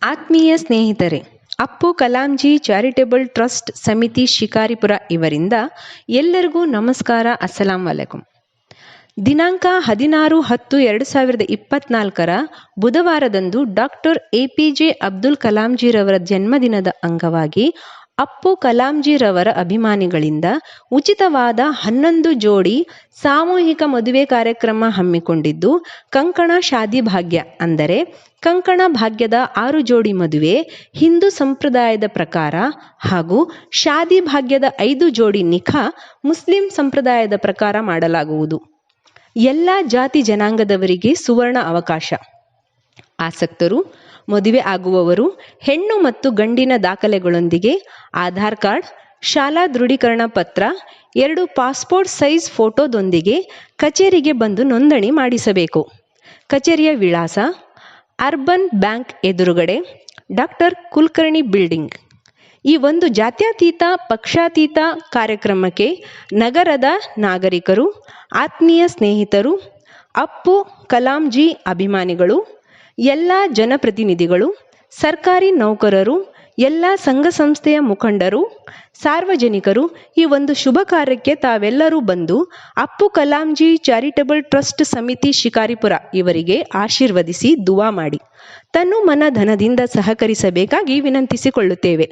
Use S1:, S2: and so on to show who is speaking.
S1: ಆತ್ಮೀಯ ಸ್ನೇಹಿತರೆ, Appu ಕಲಾಂಜಿ charitable trust ಸಮಿತಿ ಶಿಕಾರಿಪುರ ಇವರಿಂದ ಎಲ್ಲರಿಗೂ ನಮಸ್ಕಾರ. ಅಸ್ಸಲಾಂ ವಲೈಕುಂ. ದಿನಾಂಕ 16/10/2024 ಬುಧವಾರದಂದು ಡಾಕ್ಟರ್ APJ ಅಬ್ದುಲ್ ಕಲಾಂಜಿರವರ ಜನ್ಮದಿನದ ಅಂಗವಾಗಿ ಅಪ್ಪು ಕಲಾಂಜಿರವರ ಅಭಿಮಾನಿಗಳಿಂದ ಉಚಿತವಾದ 11 ಜೋಡಿ ಸಾಮೂಹಿಕ ಮದುವೆ ಕಾರ್ಯಕ್ರಮ ಹಮ್ಮಿಕೊಂಡಿದ್ದು, ಕಂಕಣ ಶಾದಿ ಭಾಗ್ಯ ಅಂದರೆ ಕಂಕಣ ಭಾಗ್ಯದ 6 ಜೋಡಿ ಮದುವೆ ಹಿಂದೂ ಸಂಪ್ರದಾಯದ ಪ್ರಕಾರ ಹಾಗೂ ಶಾದಿ ಭಾಗ್ಯದ 5 ಜೋಡಿ ನಿಖಾ ಮುಸ್ಲಿಂ ಸಂಪ್ರದಾಯದ ಪ್ರಕಾರ ಮಾಡಲಾಗುವುದು. ಎಲ್ಲ ಜಾತಿ ಜನಾಂಗದವರಿಗೆ ಸುವರ್ಣ ಅವಕಾಶ. ಆಸಕ್ತರು, ಮದುವೆ ಆಗುವವರು ಹೆಣ್ಣು ಮತ್ತು ಗಂಡಿನ ದಾಖಲೆಗಳೊಂದಿಗೆ ಆಧಾರ್ ಕಾರ್ಡ್, ಶಾಲಾ ದೃಢೀಕರಣ ಪತ್ರ, 2 ಪಾಸ್ಪೋರ್ಟ್ ಸೈಜ್ ಫೋಟೋದೊಂದಿಗೆ ಕಚೇರಿಗೆ ಬಂದು ನೋಂದಣಿ ಮಾಡಿಸಬೇಕು. ಕಚೇರಿಯ ವಿಳಾಸ: ಅರ್ಬನ್ ಬ್ಯಾಂಕ್ ಎದುರುಗಡೆ, ಡಾಕ್ಟರ್ ಕುಲಕರ್ಣಿ ಬಿಲ್ಡಿಂಗ್. ಈ ಒಂದು ಜಾತ್ಯತೀತ ಪಕ್ಷಾತೀತ ಕಾರ್ಯಕ್ರಮಕ್ಕೆ ನಗರದ ನಾಗರಿಕರು, ಆತ್ಮೀಯ ಸ್ನೇಹಿತರು, ಅಪ್ಪು ಕಲಾಂಜಿ ಅಭಿಮಾನಿಗಳು, ಎಲ್ಲ ಜನಪ್ರತಿನಿಧಿಗಳು, ಸರ್ಕಾರಿ ನೌಕರರು, ಎಲ್ಲ ಸಂಘ ಸಂಸ್ಥೆಯ ಮುಖಂಡರು, ಸಾರ್ವಜನಿಕರು ಈ ಒಂದು ಶುಭ ಕಾರ್ಯಕ್ಕೆ ತಾವೆಲ್ಲರೂ ಬಂದು ಅಪ್ಪು ಕಲಾಂಜಿ ಚಾರಿಟೇಬಲ್ ಟ್ರಸ್ಟ್ ಸಮಿತಿ ಶಿಕಾರಿಪುರ ಇವರಿಗೆ ಆಶೀರ್ವದಿಸಿ ದುವಾ ಮಾಡಿ ತನು ಮನ ಧನದಿಂದ ಸಹಕರಿಸಬೇಕಾಗಿ ವಿನಂತಿಸಿಕೊಳ್ಳುತ್ತೇವೆ.